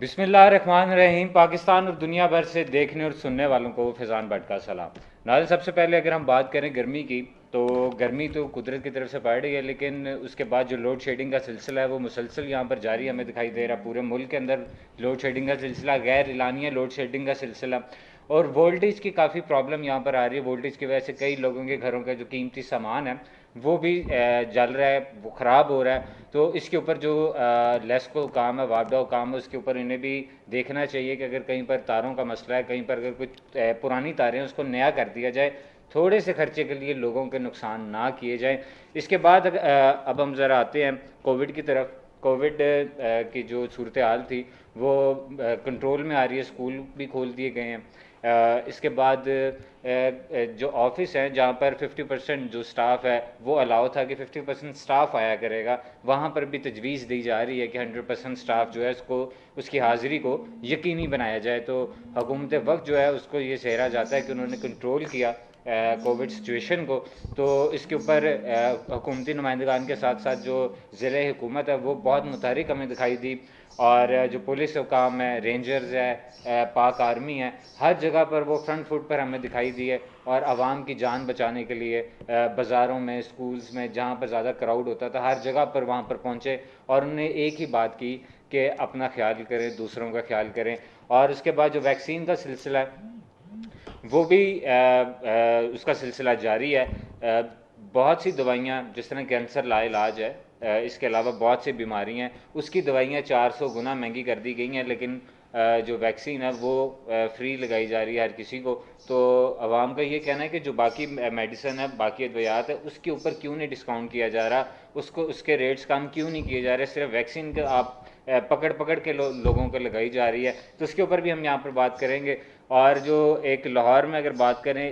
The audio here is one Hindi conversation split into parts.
बिस्मिल्लाहिर्रहमानिर्रहीम। पाकिस्तान और दुनिया भर से देखने और सुनने वालों को फैज़ान भट्ट का सलाम। नाज़रीन, सबसे पहले अगर हम बात करें गर्मी की, तो गर्मी तो कुदरत की तरफ से पड़ रही है, लेकिन उसके बाद जो लोड शेडिंग का सिलसिला है वो मुसलसल यहाँ पर जारी हमें दिखाई दे रहा है। पूरे मुल्क के अंदर लोड शेडिंग का सिलसिला, गैर एलानिया लोड शेडिंग का सिलसिला, और वोल्टेज की काफ़ी प्रॉब्लम यहाँ पर आ रही है। वोल्टेज की वजह से कई लोगों के घरों का जो कीमती सामान है वो भी जल रहा है, वो ख़राब हो रहा है। तो इसके ऊपर जो लेस्को काम है, वापडा काम है, उसके ऊपर इन्हें भी देखना चाहिए कि अगर कहीं पर तारों का मसला है, कहीं पर अगर कुछ पुरानी तारें हैं उसको नया कर दिया जाए, थोड़े से खर्चे के लिए लोगों के नुकसान ना किए जाएं। इसके बाद अब हम ज़रा आते हैं कोविड की तरफ। कोविड की जो सूरत हाल थी वो कंट्रोल में आ रही है, स्कूल भी खोल दिए गए हैं। इसके बाद जो ऑफिस हैं जहाँ पर 50% जो स्टाफ है वो अलाउ था कि 50% स्टाफ आया करेगा, वहाँ पर भी तजवीज़ दी जा रही है कि 100% स्टाफ जो है उसको, उसकी हाज़िरी को यकीनी बनाया जाए। तो हुकूमत वक्त जो है उसको ये सहरा जाता है कि उन्होंने कंट्रोल किया कोविड सिचुएशन को। तो इसके ऊपर हुकूमती नुमाइंदगान के साथ साथ जो ज़िले हुकूमत है वो बहुत मुतहरिक हमें दिखाई दी, और जो पुलिस काम है, रेंजर्स है, पाक आर्मी है, हर जगह पर वो फ्रंट फुट पर हमें दिखाई दी है। और आवाम की जान बचाने के लिए बाज़ारों में, स्कूल्स में, जहाँ पर ज़्यादा क्राउड होता था, हर जगह पर वहाँ पर पहुँचे और उन्होंने एक ही बात की कि अपना ख्याल करें, दूसरों का ख्याल करें। और उसके बाद जो वैक्सीन का सिलसिला है वो भी उसका सिलसिला जारी है। बहुत सी दवाइयाँ, जिस तरह कैंसर लाइलाज है, इसके अलावा बहुत सी बीमारी हैं, उसकी दवाइयाँ 400 गुना महंगी कर दी गई हैं, लेकिन जो वैक्सीन है वो फ्री लगाई जा रही है हर किसी को। तो आवाम का ये कहना है कि जो बाकी मेडिसिन है, बाकी अद्वियात है, उसके ऊपर क्यों नहीं डिस्काउंट किया जा रहा, उसको, उसके रेट्स कम क्यों नहीं किए जा रहे, सिर्फ वैक्सीन का आप पकड़ पकड़ के लोगों को लगाई जा रही है। तो उसके ऊपर भी हम यहाँ पर बात करेंगे। और जो एक लाहौर में अगर बात करें,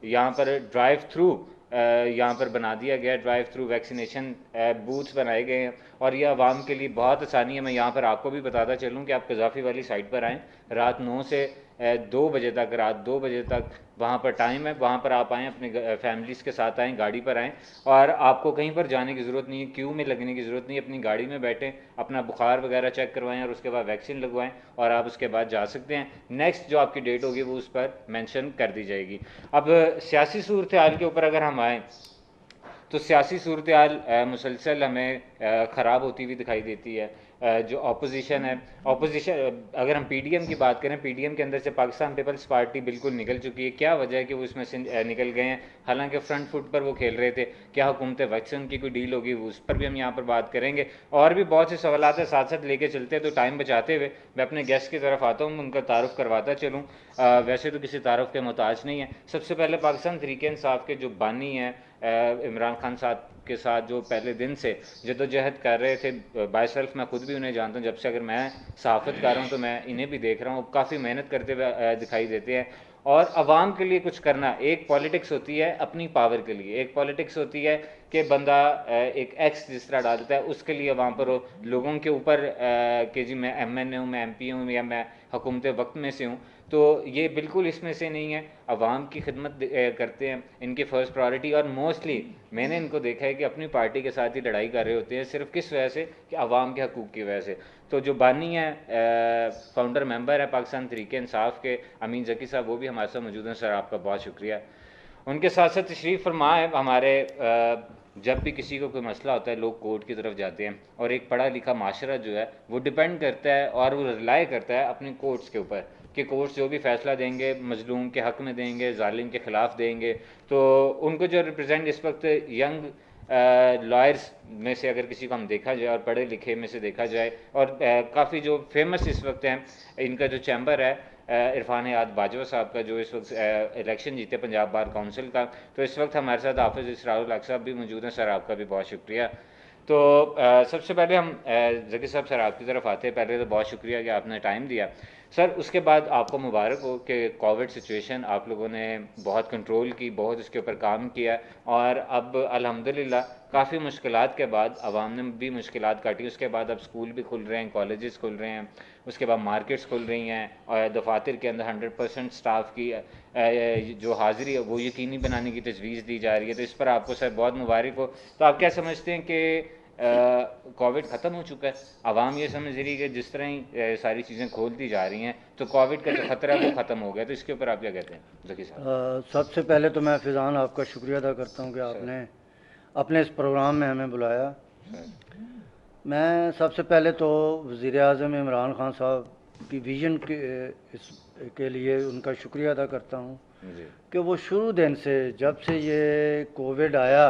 यहाँ पर ड्राइव थ्रू यहाँ पर बना दिया गया, ड्राइव थ्रू वैक्सीनेशन बूथ्स बनाए गए हैं, और ये आवाम के लिए बहुत आसानी है। मैं यहाँ पर आपको भी बताता चलूँ कि आप कज़ाफ़ी वाली साइट पर आएँ, रात 9 से 2 बजे तक, रात 2 बजे तक वहाँ पर टाइम है। वहाँ पर आप आएँ, अपने फैमिलीज़ के साथ आएँ, गाड़ी पर आएँ, और आपको कहीं पर जाने की ज़रूरत नहीं है, क्यू में लगने की ज़रूरत नहीं है। अपनी गाड़ी में बैठें, अपना बुखार वगैरह चेक करवाएं और उसके बाद वैक्सीन लगवाएं, और आप उसके बाद जा सकते हैं। नेक्स्ट जो आपकी डेट होगी वो उस पर मेंशन कर दी जाएगी। अब सियासी सूरत हाल के ऊपर अगर हम आएँ, तो सियासी सूरत हाल मुसलसल हमें ख़राब होती हुई दिखाई देती है। जो अपोजिशन है, अपोजिशन, अगर हम पीडीएम की बात करें, पीडीएम के अंदर से पाकिस्तान पीपल्स पार्टी बिल्कुल निकल चुकी है। क्या वजह है कि वो इसमें से निकल गए हैं, हालांकि फ्रंट फुट पर वो खेल रहे थे। क्या हुकूमत वैक्सीन की कोई डील होगी, उस पर भी हम यहाँ पर बात करेंगे। और भी बहुत से सवाल है, साथ साथ लेके चलते हैं। तो टाइम बचाते हुए मैं अपने गेस्ट की तरफ आता हूँ, उनका तारुफ करवाता चलूँ। वैसे तो किसी तारुफ के मोहताज नहीं है। सबसे पहले पाकिस्तान तहरीक इंसाफ के जो बानी हैं, इमरान खान साहब के साथ जो पहले दिन से जदोजहद कर रहे थे, बाय सेल्फ मैं खुद भी उन्हें जानता हूँ, जब से अगर मैं सहाफ़त कर रहा हूँ तो मैं इन्हें भी देख रहा हूँ, काफ़ी मेहनत करते हुए दिखाई देते हैं। और आवाम के लिए कुछ करना, एक पॉलिटिक्स होती है अपनी पावर के लिए, एक पॉलिटिक्स होती है कि बंदा एक एक्स जिस तरह डालता है उसके लिए वहाँ पर लोगों के ऊपर कि जी मैं एमएनए हूँ, मैं एमपी हूँ, या मैं हुकूमत वक्त में से हूँ। तो ये बिल्कुल इसमें से नहीं है। आवाम की खिदमत करते हैं, इनकी फ़र्स्ट प्रायोरिटी। और मोस्टली मैंने इनको देखा है कि अपनी पार्टी के साथ ही लड़ाई कर रहे होते हैं, सिर्फ किस वजह से, कि आवाम के हकूक़ की वजह से। तो जो बानी है, फाउंडर मेंबर है पाकिस्तान तहरीक इंसाफ के, अमीन ज़की साहब, वो भी हमारे साथ मौजूद हैं। सर, आपका बहुत शुक्रिया। उनके साथ साथ तशरीफ़ फरमा है हमारे, जब भी किसी को कोई मसला होता है लोग कोर्ट की तरफ जाते हैं, और एक पढ़ा लिखा माशरा जो है वो डिपेंड करता है और वो रिलाई करता है अपनी कोर्ट्स के ऊपर, कि कोर्ट्स जो भी फैसला देंगे मजलूम के हक़ में देंगे, जालिम के ख़िलाफ़ देंगे। तो उनको जो रिप्रेजेंट इस वक्त यंग लॉयर्स में से अगर किसी को हम देखा जाए, और पढ़े लिखे में से देखा जाए, और काफ़ी जो फेमस इस वक्त हैं, इनका जो चैम्बर है इरफान याद बाजवा साहब का, जो इस वक्त इलेक्शन जीते पंजाब बार काउंसिल का, तो इस वक्त हमारे साथ हाफिज़ इसरारुल हक साहब भी मौजूद हैं। सर, आपका भी बहुत शुक्रिया। तो सबसे पहले हम ज़की साहब, सर आपकी तरफ आते हैं। पहले तो बहुत शुक्रिया कि आपने टाइम दिया। सर, उसके बाद आपको मुबारक हो कि कोविड सिचुएशन आप लोगों ने बहुत कंट्रोल की, बहुत इसके ऊपर काम किया, और अब अल्हम्दुलिल्लाह काफ़ी मुश्किलात के बाद आवाम ने भी मुश्किलात काटी। उसके बाद अब स्कूल भी खुल रहे हैं, कॉलेजेस खुल रहे हैं, उसके बाद मार्केट्स खुल रही हैं, और दफातर के अंदर 100% स्टाफ की जो हाज़िरी है वो यकीनी बनाने की तजवीज़ दी जा रही है। तो इस पर आपको सर बहुत मुबारक हो। तो आप क्या समझते हैं कि कोविड ख़त्म हो चुका है, आवाम ये समझ रही है कि जिस तरह ही सारी चीज़ें खोलती जा रही हैं तो कोविड का जो ख़तरा है वो ख़त्म हो गया, तो इसके ऊपर आप क्या कहते हैं जकी साहब? सबसे पहले तो मैं फिज़ान आपका शुक्रिया अदा करता हूँ कि सर। आपने अपने इस प्रोग्राम में हमें बुलाया। सर। मैं सबसे पहले तो वज़ीर आज़म इमरान खान साहब की विज़न के लिए उनका शुक्रिया अदा करता हूँ जी। कि वो शुरू दिन से, जब से ये कोविड आया,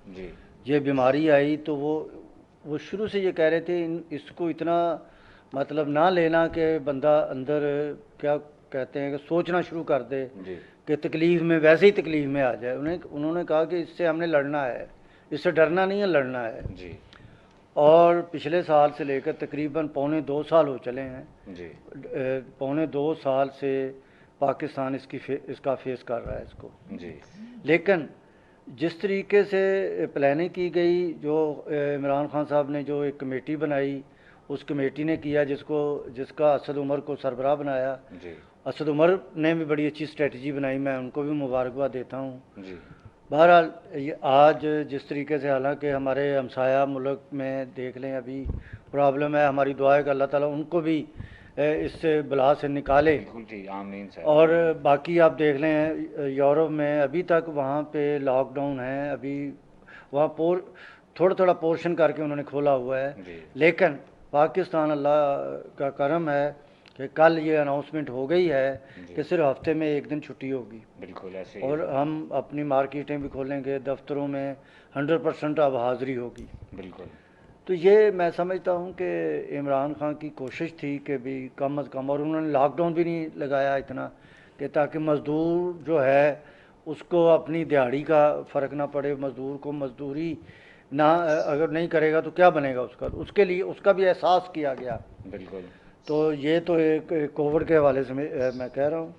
जी। ये बीमारी आई, तो वो शुरू से ये कह रहे थे इसको इतना मतलब ना लेना कि बंदा अंदर क्या कहते हैं कि सोचना शुरू कर दे जी। कि तकलीफ़ में वैसे ही तकलीफ़ में आ जाए। उन्होंने कहा कि इससे हमने लड़ना है, इससे डरना नहीं है, लड़ना है। जी। और पिछले साल से लेकर तकरीबन पौने 2 साल हो चले हैं। जी। पौने 2 साल से पाकिस्तान इसका फेस कर रहा है इसको। जी। लेकिन जिस तरीके से प्लानिंग की गई, जो इमरान खान साहब ने जो एक कमेटी बनाई, उस कमेटी ने किया जिसका असद उमर को सरबराह बनाया। जी। असद उमर ने भी बड़ी अच्छी स्ट्रेटजी बनाई, मैं उनको भी मुबारकबाद देता हूँ। जी। बहरहाल ये आज जिस तरीके से, हालांकि हमारे हमसाया मुल्क में देख लें अभी प्रॉब्लम है, हमारी दुआ है कि अल्लाह ताला उनको भी इससे बला से निकाले। बिल्कुल ठीक, आमीन सर, और आमीन। बाकी आप देख लें यूरोप में अभी तक वहाँ पे लॉकडाउन है, अभी वहाँ थोड़ा थोड़ा पोर्शन करके उन्होंने खोला हुआ है। जी। लेकिन पाकिस्तान, अल्लाह का करम है कि कल ये अनाउंसमेंट हो गई है जी। कि सिर्फ हफ्ते में एक दिन छुट्टी होगी बिल्कुल ऐसे ही और है। हम अपनी मार्केटें भी खोलेंगे, दफ्तरों में 100% अब हाज़िरी होगी। बिल्कुल। तो ये मैं समझता हूँ कि इमरान खान की कोशिश थी कि भी कम अज़ कम, और उन्होंने लॉकडाउन भी नहीं लगाया इतना कि ताकि मज़दूर जो है उसको अपनी दिहाड़ी का फ़र्क ना पड़े, मज़दूर को मज़दूरी ना अगर नहीं करेगा तो क्या बनेगा उसका, उसके लिए उसका भी एहसास किया गया। बिल्कुल। तो ये तो एक कोविड के हवाले से मैं कह रहा हूँ।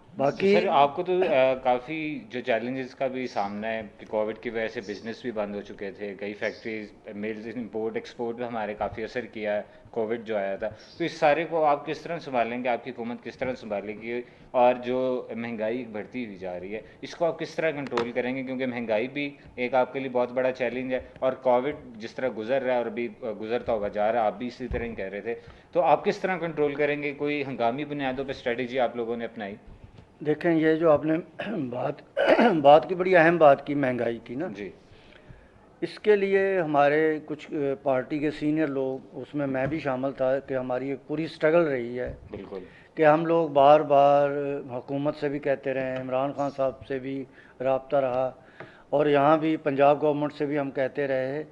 तो बाकी सर आपको तो काफ़ी जो चैलेंजेस का भी सामना है कि कोविड की वजह से बिजनेस भी बंद हो चुके थे, कई फैक्ट्रीज मिल्स इंपोर्ट एक्सपोर्ट पे हमारे काफ़ी असर किया है कोविड जो आया था, तो इस सारे को आप किस तरह संभालेंगे, आपकी हुकूमत किस तरह संभालेगी? और जो महंगाई बढ़ती हुई जा रही है इसको आप किस तरह कंट्रोल करेंगे, क्योंकि महंगाई भी एक आपके लिए बहुत बड़ा चैलेंज है और कोविड जिस तरह गुजर रहा है और अभी गुजरता हुआ जा रहा है, आप भी इसी तरह ही कह रहे थे, तो आप किस तरह कंट्रोल करेंगे? कोई हंगामी बुनियादों पर स्ट्रेटजी आप लोगों ने अपनाई? देखें, ये जो आपने बात बात की, बड़ी अहम बात की महंगाई की ना, जी। इसके लिए हमारे कुछ पार्टी के सीनियर लोग, उसमें मैं भी शामिल था, कि हमारी एक पूरी स्ट्रगल रही है बिल्कुल। कि हम लोग बार बार हुकूमत से भी कहते रहे, इमरान खान साहब से भी रब्ता रहा और यहाँ भी पंजाब गवर्नमेंट से भी हम कहते रहे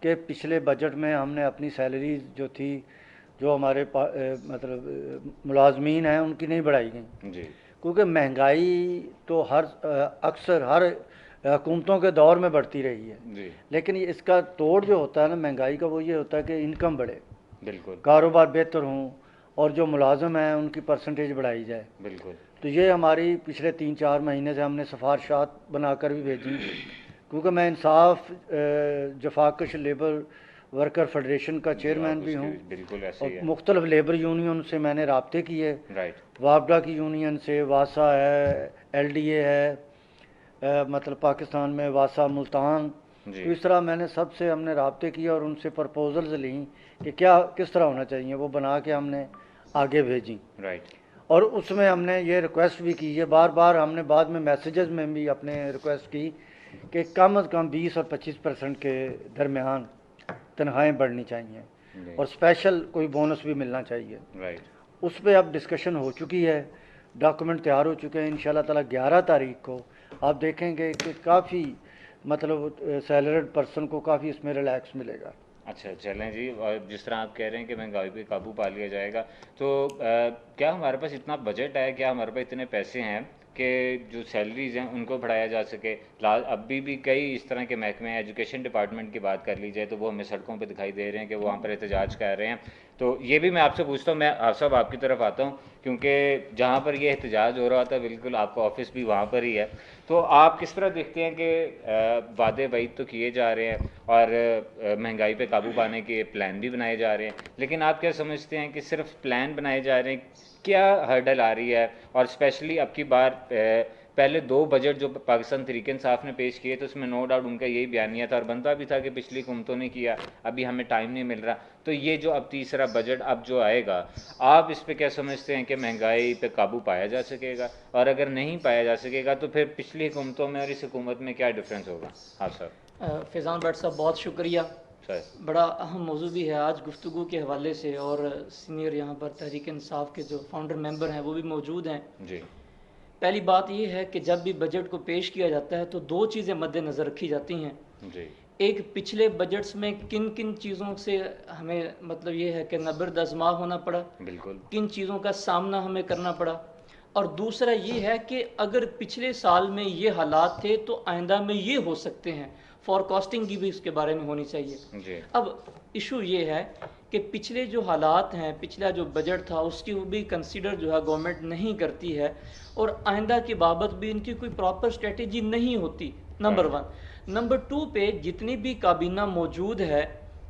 कि पिछले बजट में हमने अपनी सैलरी जो थी, जो हमारे मतलब मुलाजमीन हैं, उनकी नहीं बढ़ाई गई, जी। क्योंकि महंगाई तो अक्सर हर हुकूमतों के दौर में बढ़ती रही है। जी। लेकिन इसका तोड़ जो होता है ना महंगाई का, वो ये होता है कि इनकम बढ़े, बिल्कुल। कारोबार बेहतर हों और जो मुलाजम हैं उनकी परसेंटेज बढ़ाई जाए। बिल्कुल। तो ये हमारी पिछले 3-4 महीने से हमने सिफारशात बनाकर भी भेजी, क्योंकि मैं इंसाफ जफाकश लेबर वर्कर फेडरेशन का जी, चेयरमैन आप भी उसके हूँ बिल्कुल ऐसे ही और है। मुख्तलिफ लेबर यूनियन से मैंने राब्ते किए, राइट। वापडा की यूनियन से, वासा है, LDA है, मतलब पाकिस्तान में वासा मुल्तान। जी। तो इस तरह मैंने सबसे हमने राब्ते किए और उनसे प्रपोजल्स ली कि क्या किस तरह होना चाहिए, वो बना के हमने आगे भेजी। राइट। और उसमें हमने ये रिक्वेस्ट भी की है, बार बार हमने बाद में मैसेजेस में भी अपने रिक्वेस्ट की कि कम अज़ कम 20 और 25% के दरमियान तनख्वाहें बढ़नी चाहिए जी। और स्पेशल कोई बोनस भी मिलना चाहिए। राइट। उस पर अब डिस्कशन हो चुकी है, डॉक्यूमेंट तैयार हो चुके हैं। इंशाल्लाह ताला 11 तारीख को आप देखेंगे कि काफ़ी मतलब सैलरीड पर्सन को काफ़ी इसमें रिलैक्स मिलेगा। अच्छा, चलें जी। और जिस तरह आप कह रहे हैं कि महंगाई पे काबू पा लिया जाएगा, तो क्या हमारे पास इतना बजट है, क्या हमारे पास इतने पैसे हैं कि जो सैलरीज हैं उनको बढ़ाया जा सके? अभी भी कई इस तरह के महकमे हैं, एजुकेशन डिपार्टमेंट की बात कर ली जाए तो वो हमें सड़कों पे दिखाई दे रहे हैं कि वो वहाँ पर एहतजाज कर रहे हैं। तो ये भी मैं आपसे पूछता हूँ, मैं आप सब आपकी तरफ आता हूँ, क्योंकि जहाँ पर ये एहतजाज हो रहा था बिल्कुल आपका ऑफिस भी वहाँ पर ही है, तो आप किस तरह देखते हैं कि वादे वईद तो किए जा रहे हैं और महंगाई पे काबू पाने के प्लान भी बनाए जा रहे हैं, लेकिन आप क्या समझते हैं कि सिर्फ प्लान बनाए जा रहे हैं, क्या हर्डल आ रही है? और स्पेशली अब की बार पहले 2 बजट जो पाकिस्तान तहरीक इंसाफ ने पेश किए तो उसमें नो डाउट उनका यही बयानिया था और बनता भी था कि पिछली हुकूमतों ने किया, अभी हमें टाइम नहीं मिल रहा। तो ये जो अब तीसरा बजट अब जो आएगा, आप इस पे क्या समझते हैं कि महंगाई पे काबू पाया जा सकेगा, और अगर नहीं पाया जा सकेगा तो फिर पिछली हुकूमतों में और इस हुकूमत में क्या डिफरेंस होगा? हाँ सर। फैज़ान भट्ट साहब बहुत शुक्रिया। सर। बड़ा अहम मौजू भी है आज गुफ्तगू के हवाले से, और सीनियर यहाँ पर तहरीक इंसाफ के जो फाउंडर मेंबर हैं वो भी मौजूद हैं। जी। पहली बात ये है कि जब भी बजट को पेश किया जाता है तो 2 चीज़ें मद्देनज़र रखी जाती हैं। जी। एक, पिछले बजट्स में किन किन चीज़ों से हमें मतलब ये है कि नबरदआज़माव होना पड़ा, बिल्कुल। किन चीज़ों का सामना हमें करना पड़ा, और दूसरा ये है कि अगर पिछले साल में ये हालात थे तो आइंदा में ये हो सकते हैं, फॉरकास्टिंग की भी इसके बारे में होनी चाहिए। जी। अब इशू ये है कि पिछले जो हालात हैं, पिछला जो बजट था उसकी वो भी कंसीडर जो है गवर्नमेंट नहीं करती है, और आइंदा की बाबत भी इनकी कोई प्रॉपर स्ट्रेटेजी नहीं होती, नंबर 1। नंबर 2 पे जितनी भी काबीना मौजूद है,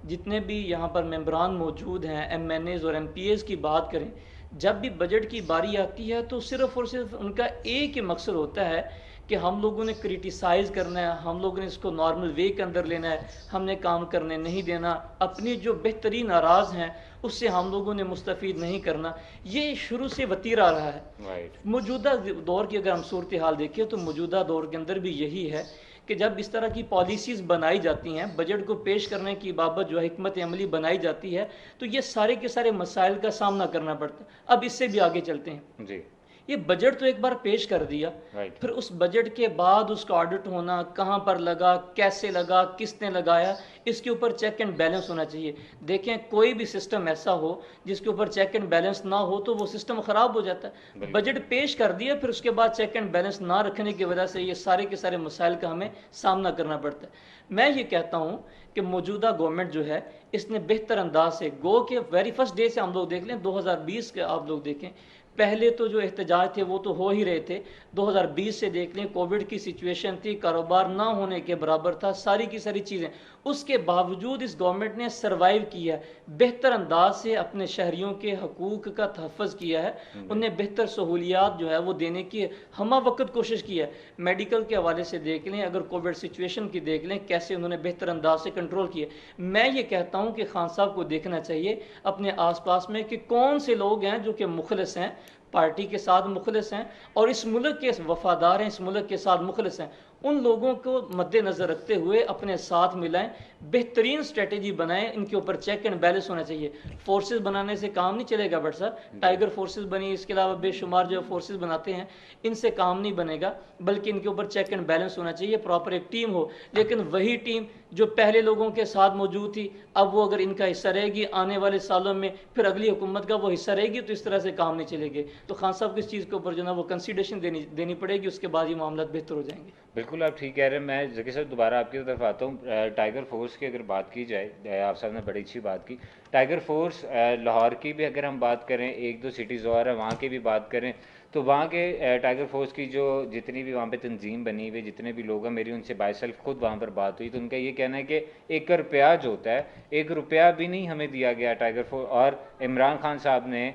जितने भी यहाँ पर मेंबरान मौजूद हैं, MNAs और MPAs की बात करें, जब भी बजट की बारी आती है तो सिर्फ़ और सिर्फ उनका एक ही मकसद होता है कि हम लोगों ने क्रिटिसाइज़ करना है, हम लोगों ने इसको नॉर्मल वे के अंदर लेना है, हमने काम करने नहीं देना, अपनी जो बेहतरीन आराज़ हैं उससे हम लोगों ने मुस्तफ़ीद नहीं करना। ये शुरू से वतीरा रहा है। राइट। मौजूदा दौर की अगर हम सूरत हाल देखें तो मौजूदा दौर के अंदर भी यही है कि जब इस तरह की पॉलिसीज़ बनाई जाती हैं, बजट को पेश करने की बाबत जो हिकमत अमली बनाई जाती है, तो ये सारे के सारे मसाइल का सामना करना पड़ता है। अब इससे भी आगे चलते हैं। जी। ये बजट तो एक बार पेश कर दिया, राइट। फिर उस बजट के बाद उसका ऑडिट होना, कहाँ पर लगा, कैसे लगा, किसने लगाया, इसके ऊपर चेक एंड बैलेंस होना चाहिए। देखें, कोई भी सिस्टम ऐसा हो जिसके ऊपर चेक एंड बैलेंस ना हो तो वो सिस्टम ख़राब हो जाता है। बजट पेश कर दिया, फिर उसके बाद चेक एंड बैलेंस ना रखने की वजह से ये सारे के सारे मसाइल का हमें सामना करना पड़ता है। मैं ये कहता हूँ कि मौजूदा गवर्नमेंट जो है इसने बेहतर अंदाज से, गो के वेरी फर्स्ट डे से हम लोग देख लें, 2020 के आप लोग देखें, पहले तो जो एहतजाज थे वो तो हो ही रहे थे। 2020 से देख लें, कोविड की सिचुएशन थी, कारोबार ना होने के बराबर था, सारी की सारी चीज़ें, उसके बावजूद इस गवर्नमेंट ने सरवाइव किया है, बेहतर अंदाज से अपने शहरियों के हकूक़ का तहफ़्फ़ुज़ किया है, उन्हें बेहतर सहूलियात जो है वो देने की हमा वक्त कोशिश की है। मेडिकल के हवाले से देख लें, अगर कोविड सिचुएशन की देख लें, कैसे उन्होंने बेहतर अंदाज से कंट्रोल किया। मैं ये कहता हूँ कि खान साहब को देखना चाहिए अपने आस पास में कि कौन से लोग हैं जो कि मुखलिस हैं, पार्टी के साथ मुखलिस हैं और इस मुल्क के वफादार हैं, इस मुल्क के साथ मुखलिस हैं। उन लोगों को मद्देनज़र रखते हुए अपने साथ मिलाएं, बेहतरीन स्ट्रेटेजी बनाएं, इनके ऊपर चेक एंड बैलेंस होना चाहिए। फोर्सेस बनाने से काम नहीं चलेगा बट सर, टाइगर फोर्सेस बनी, इसके अलावा बेशुमार जो फोर्सेस बनाते हैं, इनसे काम नहीं बनेगा, बल्कि इनके ऊपर चेक एंड बैलेंस होना चाहिए, प्रॉपर एक टीम हो। लेकिन वही टीम जो पहले लोगों के साथ मौजूद थी, अब वो अगर इनका हिस्सा रहेगी, आने वाले सालों में फिर अगली हुकूमत का वो हिस्सा रहेगी, तो इस तरह से काम नहीं चलेंगे। तो खान साहब की इस चीज़ के ऊपर जो ना वो कंसिडरेशन देनी पड़ेगी, उसके बाद ये मामला बेहतर हो जाएंगे। बिल्कुल आप ठीक कह रहे हैं। मैं जगह सर दोबारा आपकी तरफ आता हूँ। टाइगर फोर्स की अगर बात की जाए, आप साहब ने बड़ी अच्छी बात की। टाइगर फोर्स लाहौर की भी अगर हम बात करें, 1-2 सिटीज़ और है वहाँ की भी बात करें, तो वहाँ के टाइगर फोर्स की जो जितनी भी वहाँ पे तंजीम बनी हुई, जितने भी लोग हैं, मेरी उनसे बाय सेल्फ खुद वहाँ पर बात हुई, तो उनका ये कहना है कि 1 रुपया जो होता है, 1 रुपया भी नहीं हमें दिया गया टाइगर फोर्स। और इमरान खान साहब ने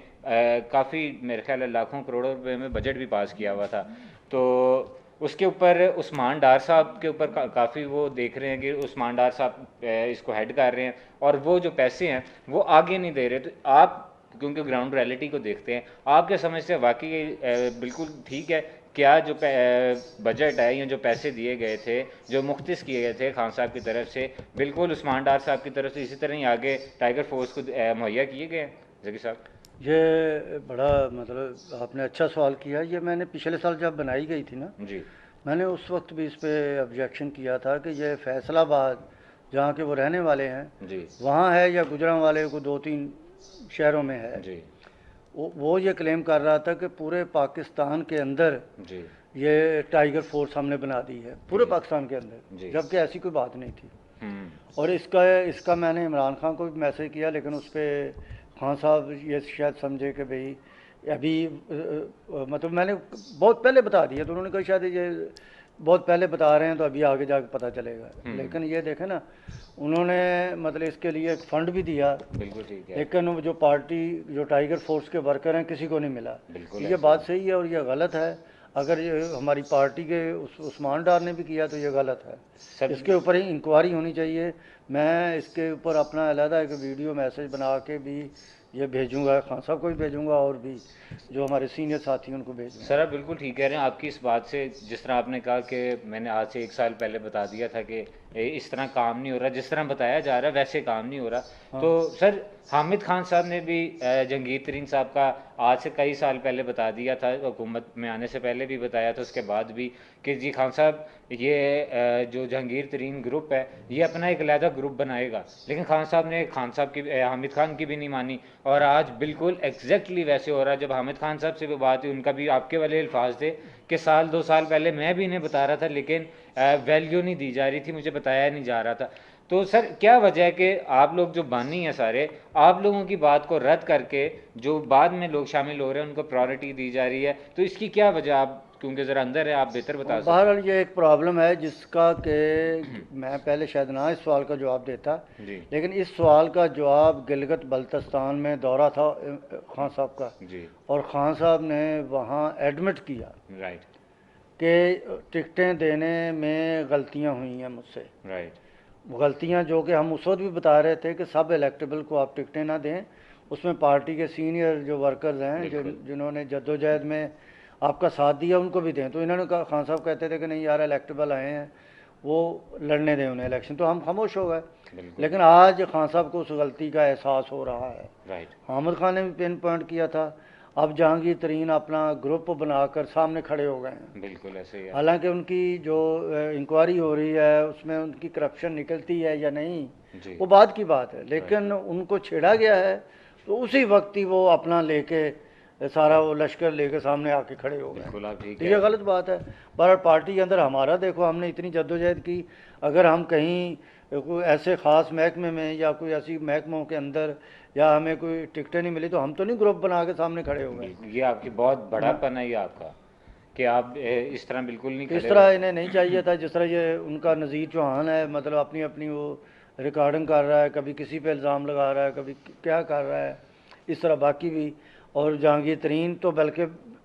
काफ़ी मेरे ख्याल है लाखों करोड़ों रुपए में बजट भी पास किया हुआ था। तो उसके ऊपर उस्मान डार साहब के ऊपर काफ़ी वो देख रहे हैं कि उस्मान डार साहब इसको हेड कर रहे हैं और वो जो पैसे हैं वो आगे नहीं दे रहे। तो आप क्योंकि ग्राउंड रियलिटी को देखते हैं, आप क्या समझते हैं वाकई बिल्कुल ठीक है क्या जो बजट है या जो पैसे दिए गए थे, जो मुख्तिस किए गए थे खान साहब की तरफ से, बिल्कुल उस्मान डार साहब की तरफ से इसी तरह ही आगे टाइगर फोर्स को मुहैया किए गए हैं? जकी साहब, ये बड़ा मतलब आपने अच्छा सवाल किया। ये मैंने पिछले साल जब बनाई गई थी ना जी, मैंने उस वक्त भी इस पे ऑब्जेक्शन किया था कि ये फैसलाबाद जहाँ के वो रहने वाले हैं जी, वहाँ है या गुजरांवाले को 2-3 शहरों में है, जी, वो ये क्लेम कर रहा था कि पूरे पाकिस्तान के अंदर जी, ये टाइगर फोर्स हमने बना दी है, पूरे पाकिस्तान के जी। अंदर, जबकि ऐसी कोई बात नहीं थी। हम्म, और इसका मैंने इमरान खान को भी मैसेज किया, लेकिन उस पर खान साहब ये शायद समझे कि भाई अभी मतलब मैंने बहुत पहले बता दिया, तो उन्होंने कहा शायद ये बहुत पहले बता रहे हैं तो अभी आगे जाके पता चलेगा। लेकिन ये देखें ना, उन्होंने मतलब इसके लिए एक फ़ंड भी दिया, बिल्कुल ठीक है, लेकिन वो जो पार्टी जो टाइगर फोर्स के वर्कर हैं किसी को नहीं मिला। बिल्कुल ये ऐसा बात सही है और ये गलत है। अगर ये हमारी पार्टी के उस्मान डार ने भी किया तो ये गलत है। सर इसके ऊपर ही इंक्वायरी होनी चाहिए। मैं इसके ऊपर अपना अलहदा एक वीडियो मैसेज बना के भी ये भेजूंगा, खान साहब को भी भेजूंगा और भी जो हमारे सीनियर साथी हैं उनको भेजूंगा। सर आप बिल्कुल ठीक कह रहे हैं। आपकी इस बात से, जिस तरह आपने कहा कि मैंने आज से 1 साल पहले बता दिया था कि इस तरह काम नहीं हो रहा, जिस तरह बताया जा रहा है वैसे काम नहीं हो रहा। तो सर हामिद खान साहब ने भी जहांगीर तरीन साहब का आज से कई साल पहले बता दिया था, हुकूमत में आने से पहले भी बताया था, उसके बाद भी, कि जी खान साहब ये जो जहांगीर तरीन ग्रुप है ये अपना एक अलहदा ग्रुप बनाएगा। लेकिन खान साहब ने खान साहब की, हामिद खान की भी नहीं मानी। और आज बिल्कुल एग्जैक्टली वैसे हो रहा है। जब हामिद खान साहब से भी बात हुई, उनका भी आपके वाले अल्फाज थे कि 1-2 साल पहले मैं भी इन्हें बता रहा था लेकिन वैल्यू नहीं दी जा रही थी, मुझे बताया नहीं जा रहा था। तो सर क्या वजह है कि आप लोग जो बानी हैं सारे, आप लोगों की बात को रद्द करके जो बाद में लोग शामिल हो रहे हैं उनको प्रायोरिटी दी जा रही है? तो इसकी क्या वजह, आप क्योंकि ज़रा अंदर है, आप बेहतर बता सकते बहरहाल ये एक प्रॉब्लम है जिसका कि मैं पहले शायद ना इस सवाल का जवाब देता, हैं। जी लेकिन इस सवाल का जवाब गिलगित बल्तिस्तान में दौरा था खान साहब का, जी और खान साहब ने वहाँ एडमिट किया राइट कि टिकटें देने में गलतियाँ हुई हैं मुझसे। राइट गलतियाँ जो कि हम उस वक्त भी बता रहे थे कि सब इलेक्टेबल को आप टिकटें ना दें, उसमें पार्टी के सीनियर जो वर्कर्स हैं जिन्होंने जद्दोजहद में आपका साथ दिया उनको भी दें। तो इन्होंने कहा, खान साहब कहते थे कि नहीं यार इलेक्टेबल आए हैं वो लड़ने दें उन्हें इलेक्शन, तो हम खामोश हो गए। बिल्कुल लेकिन आज खान साहब को उस गलती का एहसास हो रहा है। राइट हामिद खान ने भी पिन पॉइंट किया था, अब जहांगीर तरीन अपना ग्रुप बनाकर सामने खड़े हो गए हैं। बिल्कुल ऐसे ही है। हालांकि उनकी जो इंक्वायरी हो रही है उसमें उनकी करप्शन निकलती है या नहीं जी वो बात की बात है, लेकिन उनको छेड़ा गया है तो उसी वक्त ही वो अपना लेके सारा वो लश्कर लेके सामने आके खड़े हो गए। बिल्कुल आप ठीक तो है। ये गलत बात है। पर पार्टी के अंदर हमारा देखो, हमने इतनी जद्दोजहद की, अगर हम कहीं कोई ऐसे ख़ास महकमे में या कोई ऐसी महकमों के अंदर या हमें कोई टिकटें नहीं मिली तो हम तो नहीं ग्रुप बना के सामने खड़े हो गए। ये आपकी बहुत बड़ापन है ये आपका, कि आप इस तरह बिल्कुल नहीं इस खड़े तरह हो। इन्हें नहीं चाहिए था जिस तरह ये उनका नज़ीर चौहान है, मतलब अपनी अपनी वो रिकॉर्डिंग कर रहा है, कभी किसी पे इल्ज़ाम लगा रहा है, कभी क्या कर रहा है, इस तरह बाकी भी। और जहांगीर तरीन तो बल्कि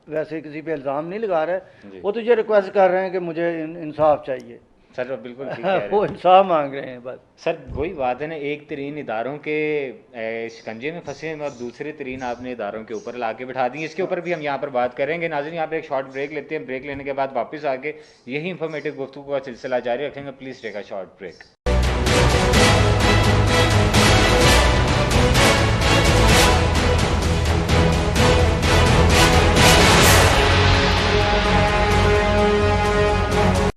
वैसे किसी पे इल्ज़ाम नहीं लगा रहा है, वो तो ये रिक्वेस्ट कर रहे हैं कि मुझे इंसाफ चाहिए। सर आप बिल्कुल ठीक कह रहे हैं। वो इंसाफ मांग रहे हैं बस। सर वही बात है ना, एक तरीन इदारों के शिकंजे में फंसे हैं और दूसरे तरीन आपने इदारों के ऊपर ला के बिठा दी। इसके ऊपर भी हम यहाँ पर बात करेंगे। नाज़रीन यहाँ पर एक शॉर्ट ब्रेक लेते हैं, ब्रेक लेने के बाद वापस आके यही इंफॉर्मेटिव गुफ्तगू का सिलसिला जारी रखेंगे। Please take a short break.